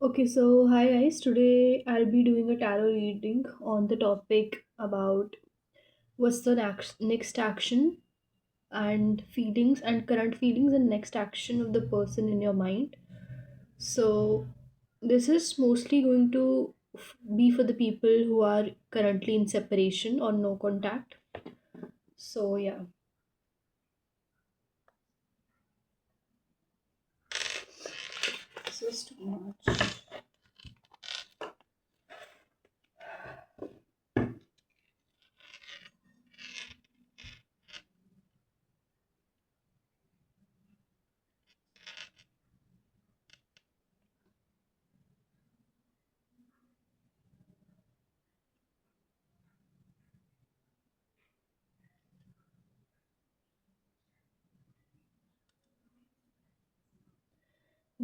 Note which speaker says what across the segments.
Speaker 1: Okay, so hi guys. Today I'll be doing a tarot reading on the topic about what's the next action and feelings and current feelings and next action of the person in your mind. So this is mostly going to be for the people who are currently in separation or no contact. So yeah, this is too much.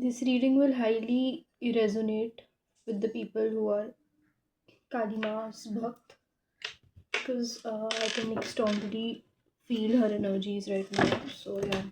Speaker 1: This reading will highly resonate with the people who are Kalima's Bhakt because I can strongly feel her energies right now. So yeah,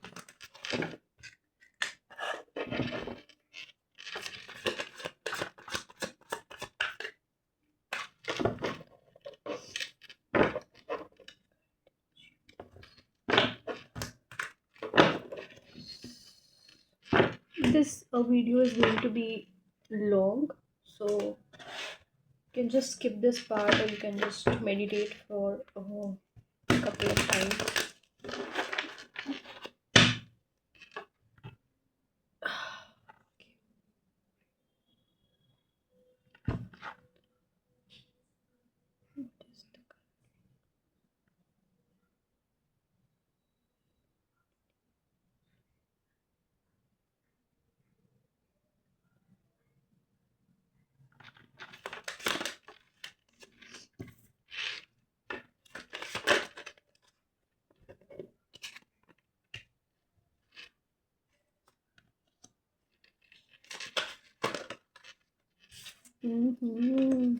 Speaker 1: this video is going to be long, so you can just skip this part or you can just meditate for a couple of times. Mm-hmm.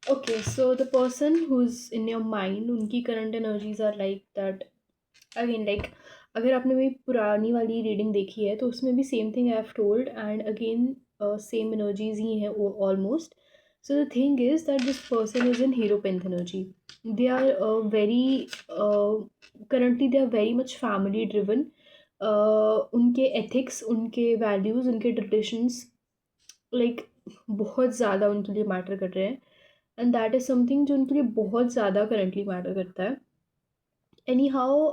Speaker 1: Okay, so the person who's in your mind, उनकी current energies are like that. Again like अगर आपने मेरी पुरानी वाली reading देखी है तो उसमें भी same thing I have told and again same energies ही हैं almost. So the thing is that this person is in hierophant energy. They are very currently they are very much family driven. उनके ethics, उनके values, उनके traditions like बहुत ज़्यादा उनके लिए matter कर रहे हैं. एंड दैट इज़ समथिंग जो उनके लिए बहुत ज़्यादा करंटली मैटर करता है. एनी हाउ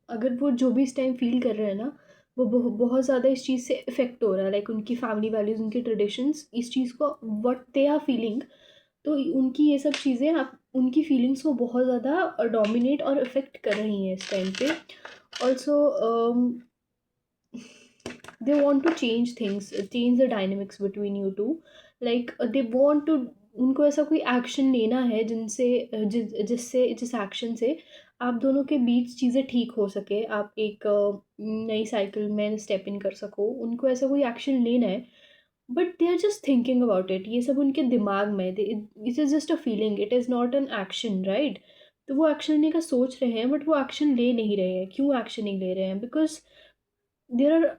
Speaker 1: अगर वो जो भी इस टाइम फील कर रहे हैं ना, वो बहुत ज़्यादा इस चीज़ से इफ़ेक्ट हो रहा है. लाइक उनकी फैमिली वैल्यूज़, उनके ट्रेडिशंस इस चीज़ को व्हाट दे आर फीलिंग. तो उनकी ये सब चीज़ें आप उनकी फीलिंग्स को बहुत ज़्यादा डोमिनेट और इफ़ेक्ट कर रही हैं इस टाइम पे. Also they want to change things, change the dynamics between you two. Like they want to, उनको ऐसा कोई एक्शन लेना है जिनसे जिससे जिस एक्शन से आप दोनों के बीच चीज़ें ठीक हो सके, आप एक नई साइकिल में स्टेप इन कर सको. उनको ऐसा कोई एक्शन लेना है but they are just thinking about it. ये सब उनके दिमाग में, it is just a feeling, it is not an action, right? तो वो एक्शन लेने का सोच रहे हैं बट वो एक्शन ले नहीं रहे हैं. क्यों एक्शन नहीं ले रहे हैं? Because there are,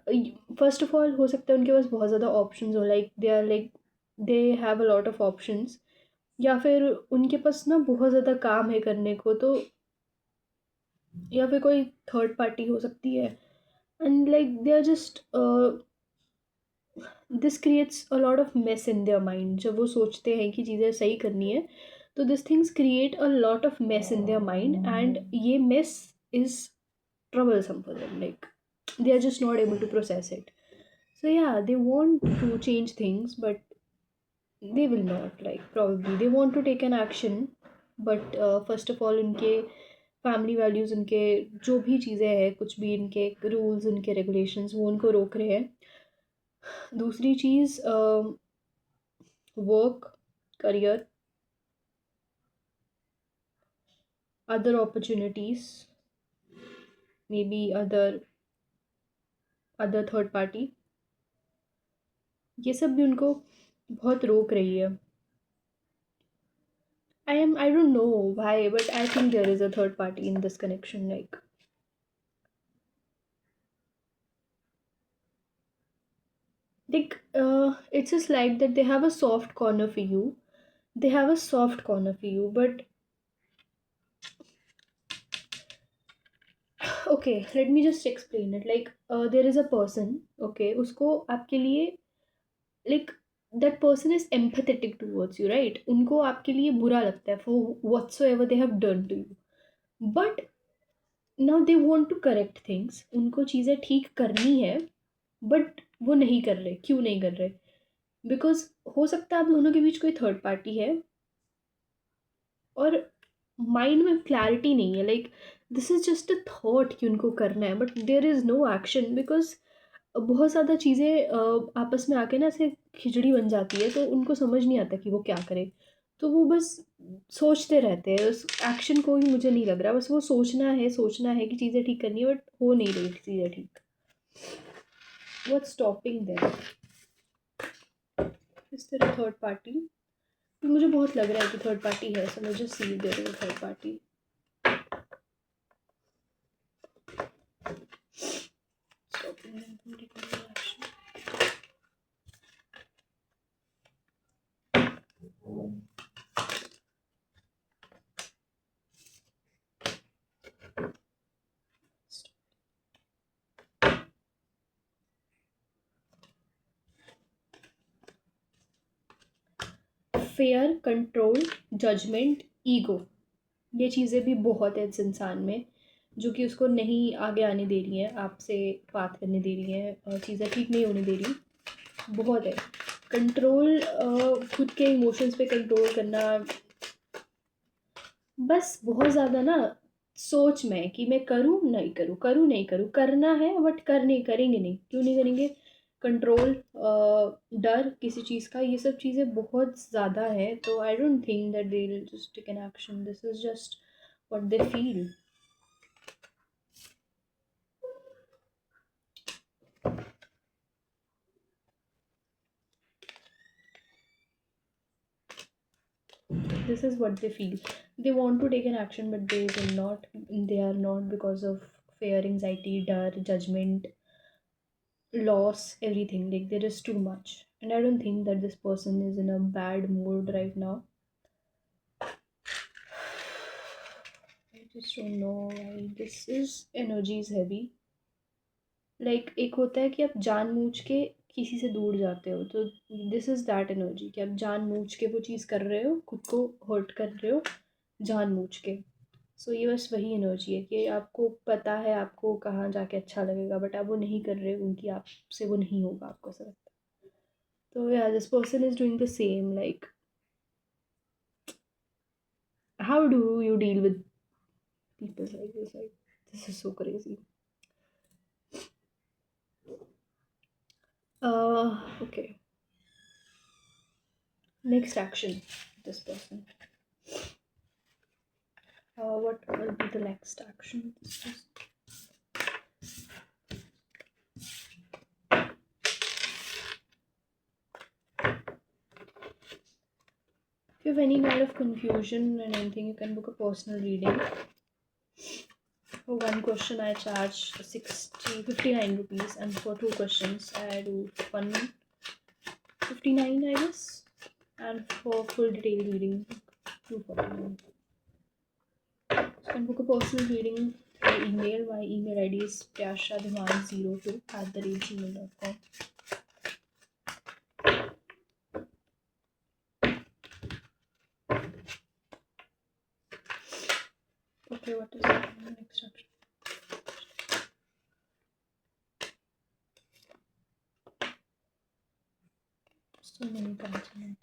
Speaker 1: first of all हो सकता है उनके पास बहुत ज़्यादा ऑप्शंस हो. Like they are like they have a lot of options. या फिर उनके पास ना बहुत ज़्यादा काम है करने को. तो या फिर कोई थर्ड पार्टी हो सकती है. And like they are just this creates a lot of mess in their mind. जब वो सोचते हैं कि चीज़ें सही करनी है तो this things create a lot of mess in their mind and ये mess is troublesome for them. Like they are just not able to process it. So yeah, they want to change things but they will not. Like probably they want to take an action but first of all उनके family values, उनके जो भी चीज़ें हैं, कुछ भी इनके rules, उनके रेगुलेशंस वो उनको रोक रहे हैं. दूसरी चीज़ work, career, other opportunities, may be other other third party. ये सब भी उनको बहुत रोक रही है. I don't know why, but I think there is a third party in this connection. It's just like that they have a soft corner for you. They have a soft corner for you, but okay, let me just explain it. There is a person, okay, उसको आपके लिए, like, that person is empathetic towards you, right? उनको आपके लिए बुरा लगता है for whatsoever they have done to you, but now they want to correct things, उनको चीज़ें ठीक करनी है, बट वो नहीं कर रहे। क्यों नहीं कर रहे? बिकॉज हो सकता है आप दोनों के बीच कोई थर्ड पार्टी है, और माइंड में क्लैरिटी नहीं है, like this is just a thought कि उनको करना है, but there is no action, because बहुत ज़्यादा चीज़ें आपस में आके ना ऐसे खिचड़ी बन जाती है, तो उनको समझ नहीं आता कि वो क्या करे। तो वो बस सोचते रहते हैं, उस एक्शन को ही मुझे नहीं लग रहा, बस वो सोचना है कि चीज़ें ठीक करनी है, बट हो नहीं रही चीज़ें ठीक। What's stopping there? इस तरह थर्ड पार्टी, मुझे बहुत लग रहा है कि थर्ड पार्टी है, सो मुझे see there is a third party. Stopping them from taking any action. Fear, control, judgement, ego, ये चीज़ें भी बहुत है इस इंसान में, जो कि उसको नहीं आगे आने दे रही हैं, आपसे बात करने दे रही हैं, और चीज़ें ठीक नहीं होने दे रही। बहुत है कंट्रोल, खुद के इमोशंस पे कंट्रोल करना, बस बहुत ज़्यादा ना सोच में कि मैं करूँ नहीं करूँ, करूँ नहीं करूँ, करना है बट कर नहीं, करेंगे नहीं, क्यों नहीं करेंगे? कंट्रोल, डर किसी चीज़ का, ये सब चीज़ें बहुत ज़्यादा है, तो I don't think that they will just take an action, this is just what they feel. This is what they feel. They want to take an action, but they will not. They are not, because of fear, anxiety, dar, judgment, loss, everything. Like there is too much, and I don't think that this person is in a bad mood right now. I just don't know why this is energy is heavy. एक होता है कि आप जानबूझ के किसी से दूर जाते हो, तो दिस इज दैट एनर्जी कि आप जानबूझ के वो चीज़ कर रहे हो, खुद को हर्ट कर रहे हो जानबूझ के। सो ये बस वही एनर्जी है कि आपको पता है आपको कहाँ जाके अच्छा लगेगा, बट आप वो नहीं कर रहे हो, उनकी आपसे वो नहीं होगा, आपको ऐसा लगता है। तो या this person is doing the same, like how do you deal with people like this is so crazy. Okay, next action, this person. What will be the next action? This person? If you have any kind of confusion and anything, you can book a personal reading. For one question, I charge 59 rupees, and for two questions, I do 159, I guess. And for full detailed reading, 249. So you can book a personal reading through email. My email ID is pyashadhiman02@gmail.com. Okay, what is the next action? So many cards in it.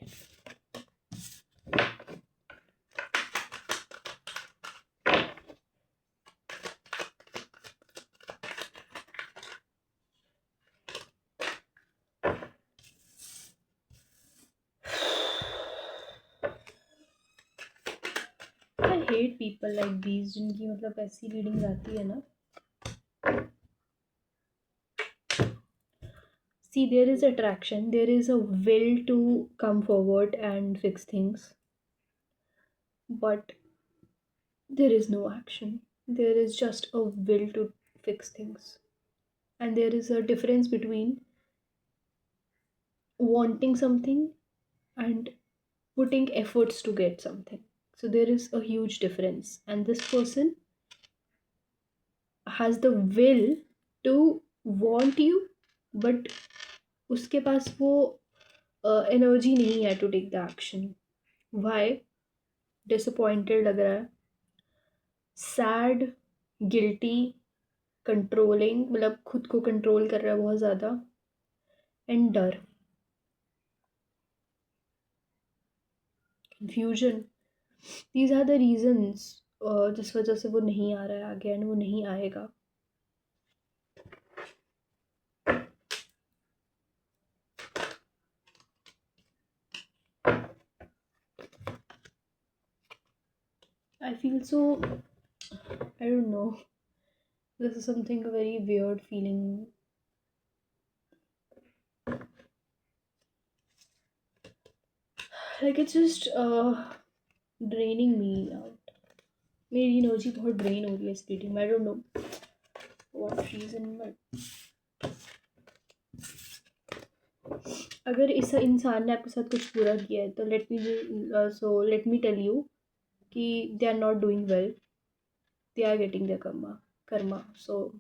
Speaker 1: I hate people like these जिनकी मतलब ऐसी reading आती है ना। See, there is attraction, there is a will to come forward and fix things, but there is no action. There is just a will to fix things. And there is a difference between wanting something and putting efforts to get something. So there is a huge difference. And this person has the will to want you, but उसके पास वो energy नहीं है to take the action. Why? Disappointed लग रहा है, sad, guilty, controlling, मतलब खुद को कंट्रोल कर रहा है बहुत ज़्यादा, एंड डर, confusion. These are the reasons जिस वजह से वो नहीं आ रहा है आगे, एंड वो नहीं आएगा. I feel so, I don't know, this is something a very weird feeling. Like it's just draining me out. मेरी एनर्जी बहुत ड्रेन हो रही है इस रीडिंग में. I don't know what reason, but अगर इस इंसान ने आपके साथ कुछ बुरा किया है तो लेट मी टेल यू कि they are not doing well. They are getting their karma. So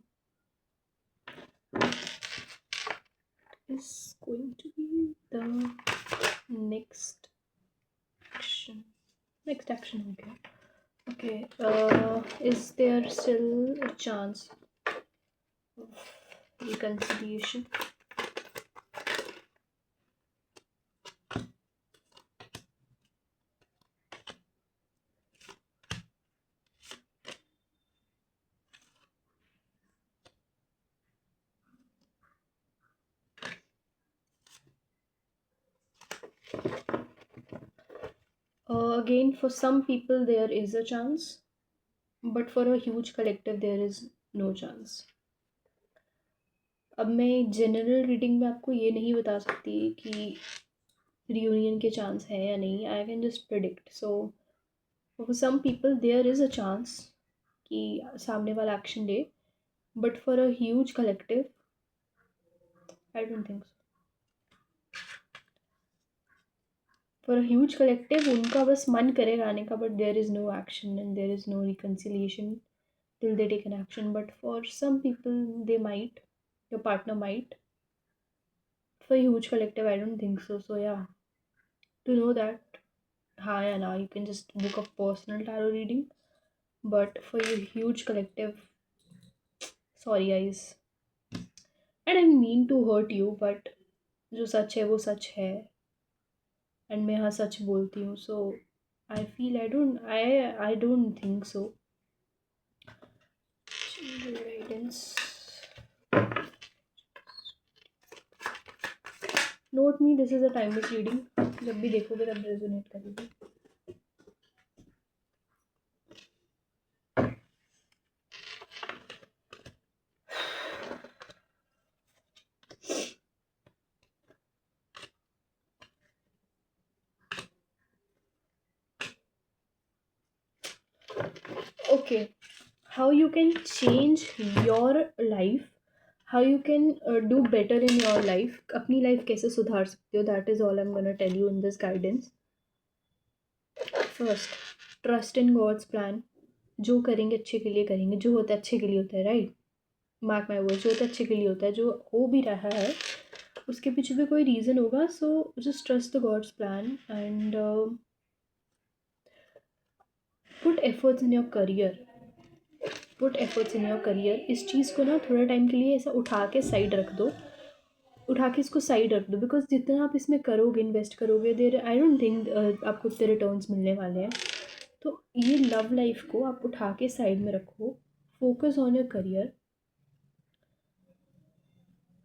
Speaker 1: is going to be the next action. Next action हो गया. Okay, is there still a chance of reconciliation? Again, for some people there is a chance, but for a huge collective there is no chance. अब मैं general reading में आपको ये नहीं बता सकती कि रियूनियन के चांस है या नहीं. I can just predict. So for some people there is a chance कि सामने वाला एक्शन ले, but for a huge collective I don't think so. For a huge collective उनका बस मन करेगा आने का, but there is no action and there is no reconciliation till they take an action. But for some people they might, your partner might. For a huge collective I don't think so. So yeah, to know that, हाँ या ना, you can just book a personal tarot reading. But for a huge collective, sorry guys, I didn't mean to hurt you, but जो सच है वो सच है, and मैं यहाँ सच बोलती हूँ. So I feel I don't think so. Guidance. Note me, this is a timeless reading. जब भी देखोगे तब रेजोनेट करेगी. Okay, how you can change your life, how you can do better in your life, अपनी life कैसे सुधार सकते हो, that is all I'm gonna tell you in this guidance. First, trust in God's plan. जो करेंगे अच्छे के लिए करेंगे, जो होता है अच्छे के लिए होता है, राइट? मार्क माई वर्ड, जो होता है अच्छे के लिए होता है. जो हो भी रहा है उसके पीछे भी कोई रीज़न होगा. So just trust the gods plan and put efforts in your career. Put efforts in your career. इस चीज़ को ना थोड़ा टाइम के लिए ऐसा उठा के साइड रख दो. उठा के इसको साइड रख दो, बिकॉज जितना आप इसमें करोगे, इन्वेस्ट करोगे, देर आई डोंट थिंक आपको उतने रिटर्न्स मिलने वाले हैं. तो ये लव लाइफ को आप उठा के साइड में रखो. Focus on your career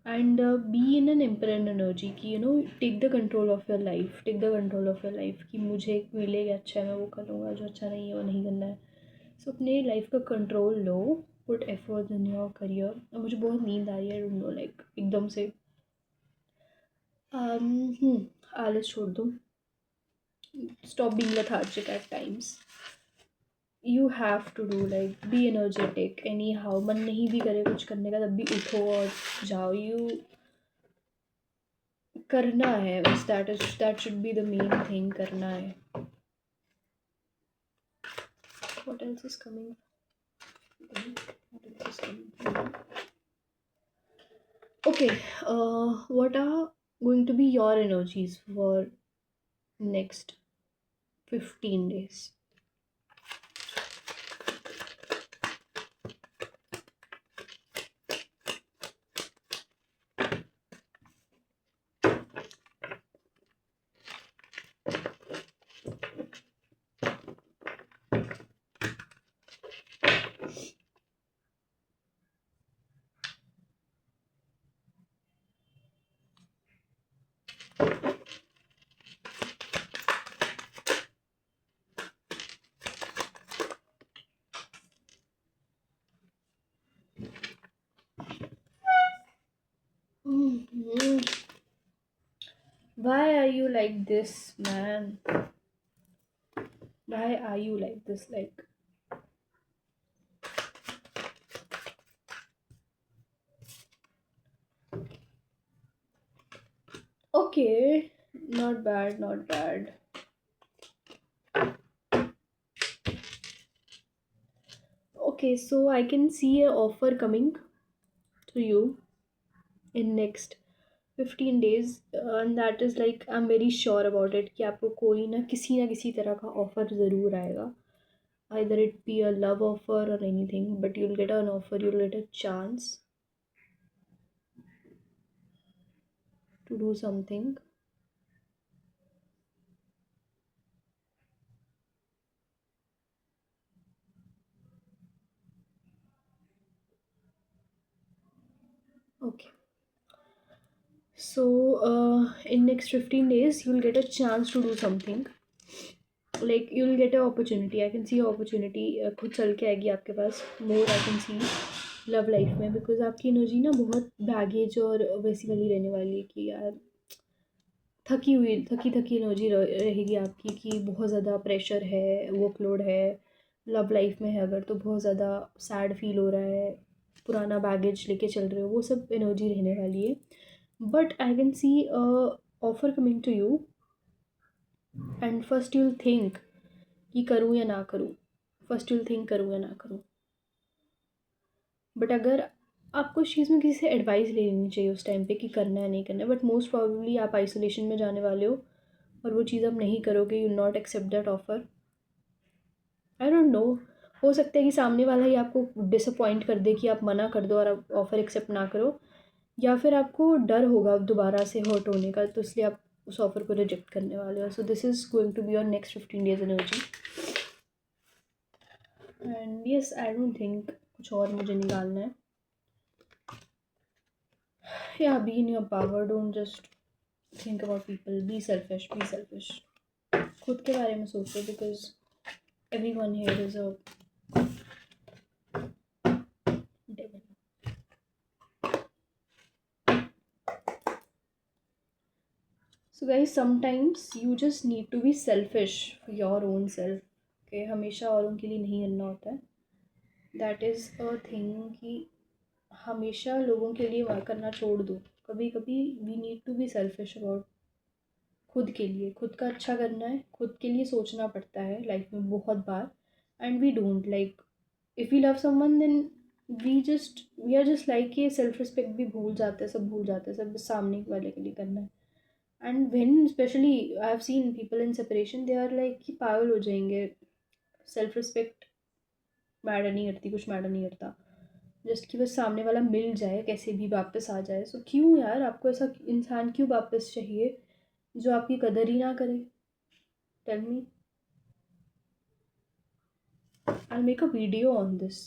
Speaker 1: and be in an emperor energy की, take the control of your life. Take the control of your life कि मुझे मिलेगा अच्छा है मैं वो करूँगा, जो अच्छा नहीं है वो नहीं करना है. सो अपने लाइफ का control low. Put effort in your career. और मुझे बहुत नींद आ रही है, आई डोंट नो, लाइक एकदम से. आलस छोड़ दो. Stop being lethargic at times. You have to do like be energetic anyhow. मन नहीं भी करे कुछ करने का तब भी उठो और जाओ. You करना है बस. That should be the main thing. करना है. What else is coming? What else is coming? Okay. What are going to be your energies for next 15 days? Mhm. Why are you like this, man? Why are you like this? Like, okay, not bad, not bad. Okay, so I can see a offer coming to you in next 15 days, and that is like I'm very sure about it कि आपको कोई ना किसी तरह का offer ज़रूर आएगा. Either it be a love offer or anything, but you'll get an offer, you'll get a chance to do something. Okay. So, in next 15 days, you'll get a chance to do something. Like you'll get an opportunity. I can see opportunity खुद चल के आएगी आपके पास. More I can see love life में, because आपकी energy ना बहुत baggage और वैसी वाली रहने वाली है कि यार थकी थकी एनर्जी रहेगी आपकी कि बहुत ज़्यादा प्रेशर है, वर्कलोड है, लव लाइफ में है अगर तो बहुत ज़्यादा सैड फील हो रहा है, पुराना बैगेज लेके चल रहे हो, वो सब एनर्जी रहने वाली है. But I can see offer coming to you and first you'll think कि करूँ या ना करूँ. फर्स्ट यूल थिंक करूँ या ना करूँ. बट अगर आपको इस चीज़ में किसी से एडवाइस ले लेनी चाहिए उस टाइम पे कि करना है नहीं करना है. बट मोस्ट प्रॉब्ली आप आइसोलेशन में जाने वाले हो और वो चीज़ आप नहीं करोगे. You not accept that offer. I don't know. हो सकता है कि सामने वाला ही आपको डिसअपॉइंट कर दे कि आप मना कर दो और आप ऑफ़र एक्सेप्ट ना करो, या फिर आपको डर होगा दोबारा से हर्ट होने का, तो इसलिए आप उस ऑफ़र को रिजेक्ट करने वाले हो. So this is going to be your next 15 days energy. And yes, I don't think कुछ और मुझे निकालना है. या be in your power. Don't just think about people. Be selfish. Be selfish. खुद के बारे में सोचो, because everyone here is a devil. So guys, sometimes you just need to be selfish for your own self. Okay, हमेशा औरों के लिए नहीं करना होता है. That is a thing कि हमेशा लोगों के लिए करना छोड़ दो. कभी कभी we need to be selfish about खुद के लिए. खुद का अच्छा करना है, खुद के लिए सोचना पड़ता है लाइफ में बहुत बार. And we don't like, if you love someone then we are just like ये सेल्फ रिस्पेक्ट भी भूल जाते हैं, सब भूल जाते हैं, सब सामने वाले के लिए करना है. And when specially I have seen people in separation, they are like कि पागल हो जाएंगे. सेल्फ रिस्पेक्ट मैटर नहीं करती, कुछ मैटर नहीं करता, जस्ट कि बस सामने वाला मिल जाए, कैसे भी वापस आ जाए. सो क्यों यार आपको ऐसा इंसान क्यों वापस चाहिए जो आपकी कदर ही ना करे? Tell me. I'll make a video on this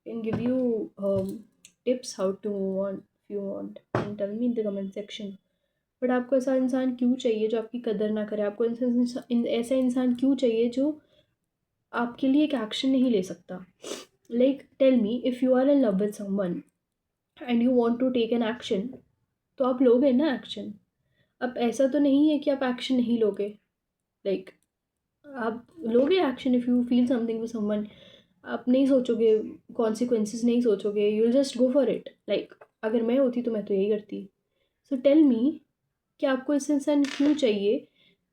Speaker 1: and give you tips how to move on if you want, and tell me in the comment section. But आपको ऐसा इंसान क्यों चाहिए जो आपकी कदर ना करे? आपको ऐसा इंसान क्यों चाहिए जो आपके लिए एक एक्शन नहीं ले सकता? Like tell me, if you are in love with someone and you want to take an action, तो आप लोगे ना एक्शन. अब ऐसा तो नहीं है कि आप एक्शन नहीं लोगे, लाइक आप लोगे action if you feel something for someone. आप नहीं सोचोगे, कॉन्सिक्वेंसेस नहीं सोचोगे, you will just go for it. Like अगर मैं होती तो मैं तो यही करती। सो टेल मी कि आपको ऐसा इंसान क्यों चाहिए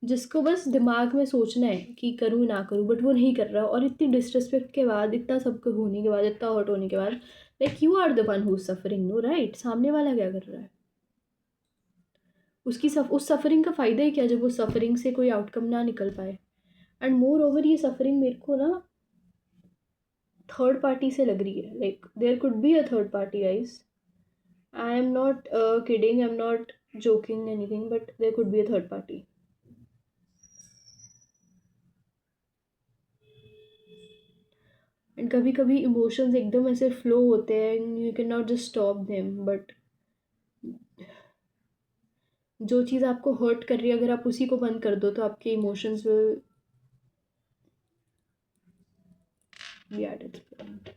Speaker 1: जिसको बस दिमाग में सोचना है कि करूँ ना करूँ, बट वो नहीं कर रहा, और इतनी डिसरिस्पेक्ट के बाद, इतना सब कुछ होने के बाद, इतना हर्ट होने के बाद, like you are the one who is suffering, no right? सामने वाला क्या कर रहा है? उस सफरिंग का फ़ायदा ही क्या जब उस सफरिंग से कोई आउटकम ना निकल पाए? एंड मोर ओवर ये सफरिंग मेरे को ना थर्ड पार्टी से लग रही है। Like there could be a third party guys, I am not kidding, I am not joking anything, but there could be a third party. And कभी कभी इमोशंस एकदम ऐसे फ्लो होते हैं and you can not just stop them, but जो चीज़ आपको hurt कर रही है, अगर आप उसी को बंद कर दो तो आपके emotions will be at its point.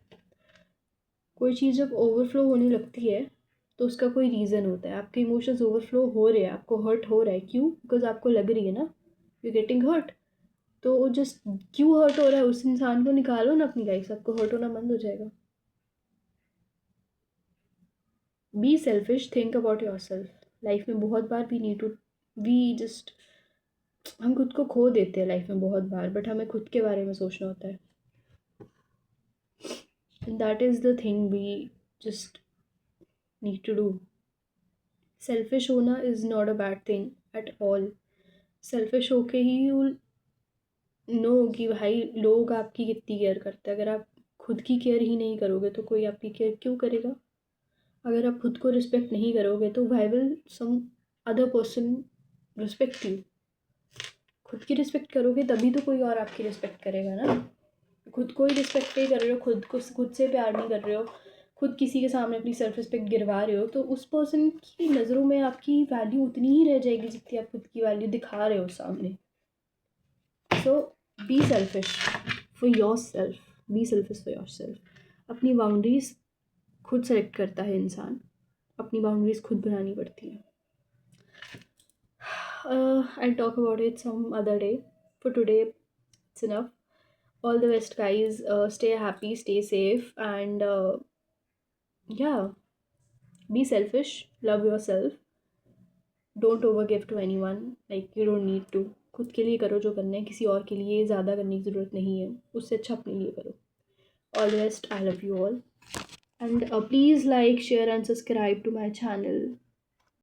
Speaker 1: कोई चीज़ जब ओवरफ्लो होने लगती है तो उसका कोई रीज़न होता है। आपके इमोशंस ओवरफ्लो हो रहे हैं, आपको हर्ट हो रहा है, क्यों? बिकॉज आपको लग रही है ना, यू गेटिंग हर्ट। तो जस्ट क्यों हर्ट हो रहा है, उस इंसान को निकालो ना अपनी लाइफ से, आपको हर्ट होना बंद हो जाएगा। Be selfish, think about yourself. Life में बहुत बार we need to, we just, हम खुद को खो देते हैं लाइफ में बहुत बार, बट हमें खुद के बारे में सोचना होता है। And that is the thing we just need to do. Selfish होना is not a bad thing at all. Selfish होके ही यू नो कि भाई लोग आपकी कितनी केयर करते हैं। अगर आप खुद की केयर ही नहीं करोगे तो कोई आपकी केयर क्यों करेगा? अगर आप खुद को रिस्पेक्ट नहीं करोगे तो why will some other person respect you? खुद की रिस्पेक्ट करोगे तभी तो कोई और आपकी रिस्पेक्ट करेगा ना। खुद को ही रिस्पेक्ट नहीं कर रहे हो, खुद से प्यार नहीं कर रहे हो, खुद किसी के सामने अपनी सेल्फ रिस्पेक्ट गिरवा रहे हो, तो उस पर्सन की नज़रों में आपकी वैल्यू उतनी ही रह जाएगी जितनी आप खुद की वैल्यू दिखा रहे हो सामने। So be selfish for yourself, be selfish for yourself. अपनी बाउंड्रीज खुद सेलेक्ट करता है इंसान, अपनी बाउंड्रीज खुद बनानी पड़ती है। I'll talk about it some other day. For today, it's enough. All the best, guys. Stay happy, stay safe, and yeah, be selfish, love yourself. Don't overgive to anyone. Like, you don't need to. खुद के लिए करो जो करना है, किसी और के लिए ज़्यादा करने की ज़रूरत नहीं है, उससे अच्छा अपने लिए करो। All the best, I love you all. And please like, share, and subscribe to my channel.